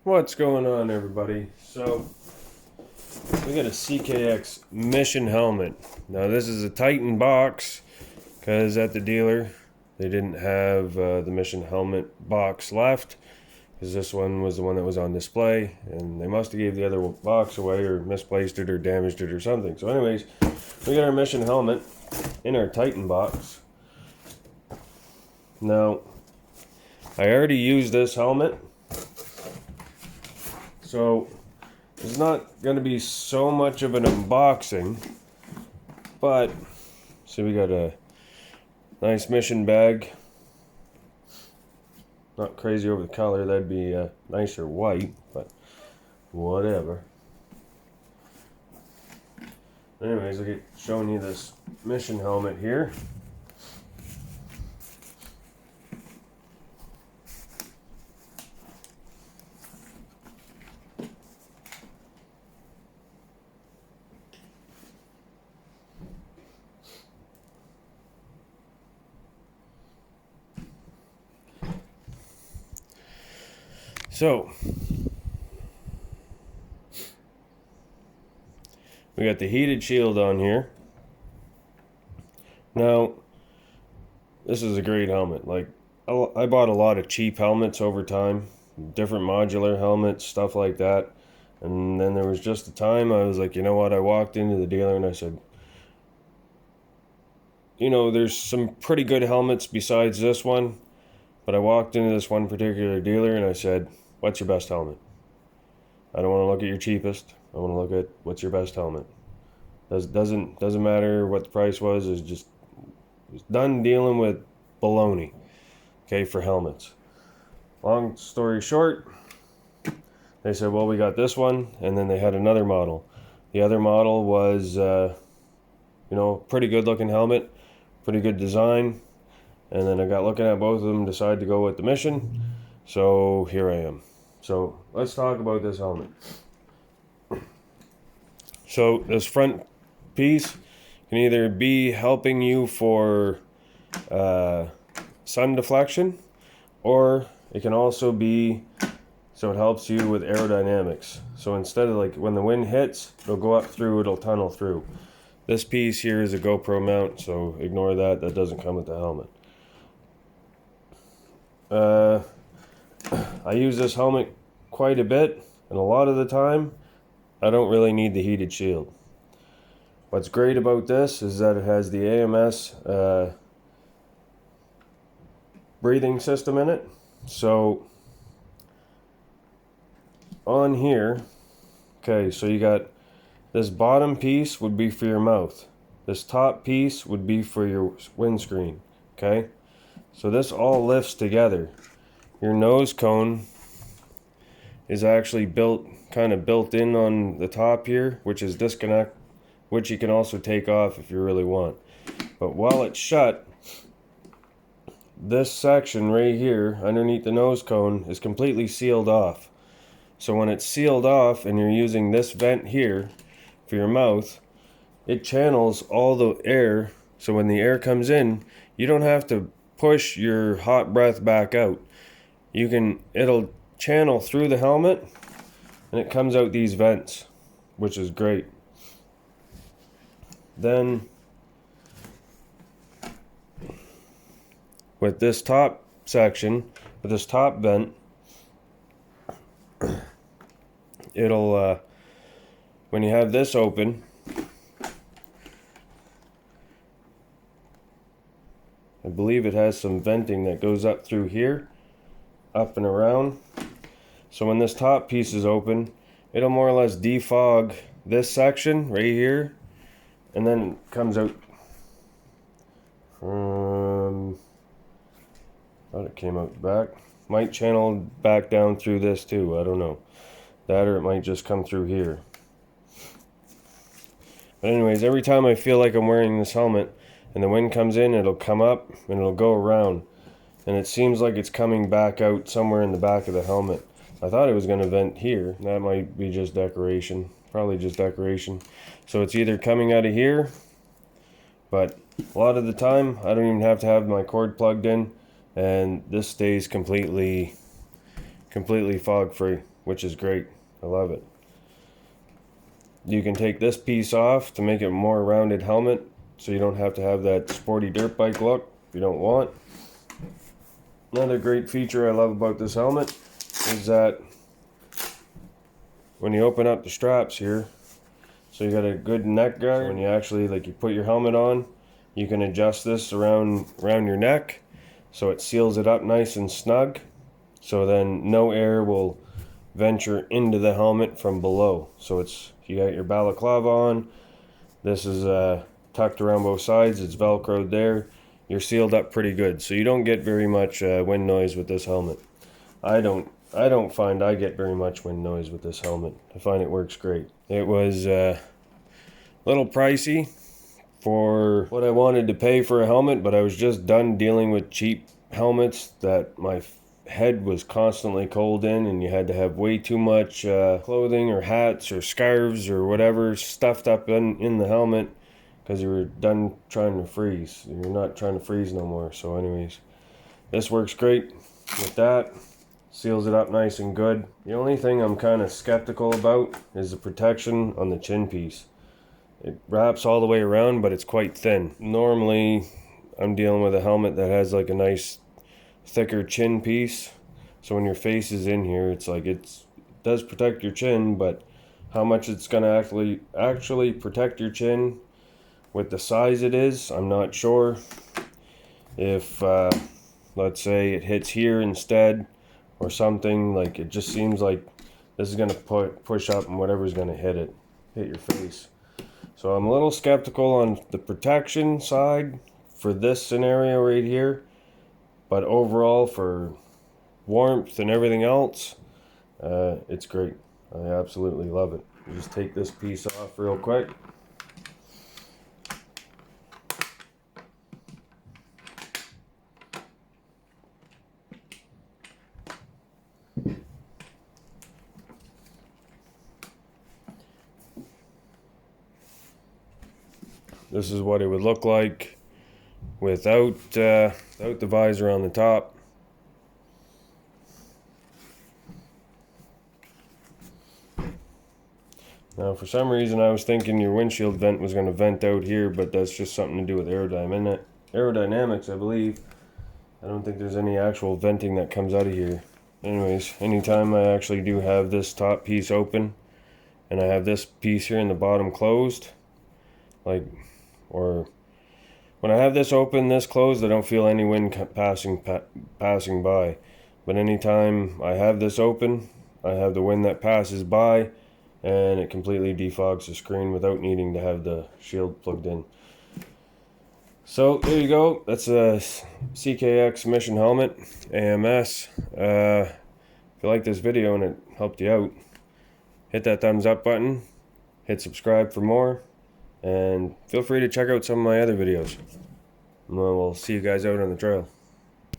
What's going on, everybody? So we got a CKX Mission helmet. Now this is a Titan box because at the dealer they didn't have the Mission helmet box left, because this one was the one that was on display, and they must have gave the other box away or misplaced it or damaged it or something. So anyways, we got our Mission helmet in our Titan box. Now I already used this helmet, so it's not going to be so much of an unboxing, but see, we got a nice Mission bag. Not crazy over the color, that'd be nicer white, but whatever. Anyways, I'll get showing you this Mission helmet here. So, we got the heated shield on here. Now, this is a great helmet. Like, I bought a lot of cheap helmets over time, different modular helmets, stuff like that. And then there was just a time I was like, you know what, I walked into the dealer and I said, you know, there's some pretty good helmets besides this one. But I walked into this one particular dealer and I said, what's your best helmet? I don't want to look at your cheapest. I want to look at what's your best helmet. Doesn't matter what the price was. It's just done dealing with baloney. Okay, for helmets. Long story short, they said, well, we got this one, and then they had another model. The other model was, you know, pretty good looking helmet, pretty good design. And then I got looking at both of them, decided to go with the Mission. So here I am. So let's talk about this helmet. So this front piece can either be helping you for sun deflection, or it can also be so it helps you with aerodynamics. So instead of, like, when the wind hits, it'll go up through, it'll tunnel through. This piece here is a GoPro mount, so ignore that. That doesn't come with the helmet. I use this helmet quite a bit, and a lot of the time I don't really need the heated shield. What's great about this is that it has the AMS breathing system in it. So on here, okay, so you got this bottom piece would be for your mouth. This top piece would be for your windscreen, okay? So this all lifts together. Your nose cone is actually kind of built in on the top here, which is disconnect, which you can also take off if you really want. But while it's shut, this section right here underneath the nose cone is completely sealed off. So when it's sealed off and you're using this vent here for your mouth, it channels all the air. So when the air comes in, you don't have to push your hot breath back out. It'll channel through the helmet and it comes out these vents, which is great. Then with this top section, with this top vent, it'll when you have this open, I believe it has some venting that goes up through here, up and around. So when this top piece is open, it'll more or less defog this section right here, and then it comes out from, thought it came out back. Might channel back down through this too, I don't know. That, or it might just come through here. But anyways, every time I feel like I'm wearing this helmet and the wind comes in, it'll come up and it'll go around. And it seems like it's coming back out somewhere in the back of the helmet. I thought it was going to vent here. That might be just decoration. Probably just decoration. So it's either coming out of here, but a lot of the time I don't even have to have my cord plugged in, and this stays completely fog free. which is great. I love it. You can take this piece off to make it a more rounded helmet, so you don't have to have that sporty dirt bike look if you don't want. Another great feature I love about this helmet is that when you open up the straps here, so you got a good neck guard. When you actually, like, you put your helmet on, you can adjust this around your neck so it seals it up nice and snug, so then no air will venture into the helmet from below. So it's, you got your balaclava on, this is tucked around both sides, it's velcroed there, you're sealed up pretty good, so you don't get very much wind noise with this helmet. I don't find I get very much wind noise with this helmet. I find it works great. It was a little pricey for what I wanted to pay for a helmet, but I was just done dealing with cheap helmets that my head was constantly cold in, and you had to have way too much clothing or hats or scarves or whatever stuffed up in the helmet because you were done trying to freeze. You're not trying to freeze no more. So anyways, this works great with that. Seals it up nice and good. The only thing I'm kind of skeptical about is the protection on the chin piece. It wraps all the way around, but it's quite thin. Normally, I'm dealing with a helmet that has like a nice thicker chin piece. So when your face is in here, it's like it does protect your chin, but how much it's gonna actually protect your chin with the size it is, I'm not sure. If let's say it hits here instead or something, like, it just seems like this is gonna push up and whatever's gonna hit your face. So I'm a little skeptical on the protection side for this scenario right here, but overall for warmth and everything else, it's great. I absolutely love it. You just take this piece off real quick. This is what it would look like without the visor on the top. Now, for some reason, I was thinking your windshield vent was going to vent out here, but that's just something to do with aerodynamics, I believe. I don't think there's any actual venting that comes out of here. Anyways, anytime I actually do have this top piece open, and I have this piece here in the bottom closed, or when I have this open, this closed, I don't feel any wind passing by. But anytime I have this open, I have the wind that passes by, and it completely defogs the screen without needing to have the shield plugged in. So there you go. That's a CKX Mission helmet, AMS. If you like this video and it helped you out, hit that thumbs up button, hit subscribe for more, and feel free to check out some of my other videos. We'll see you guys out on the trail.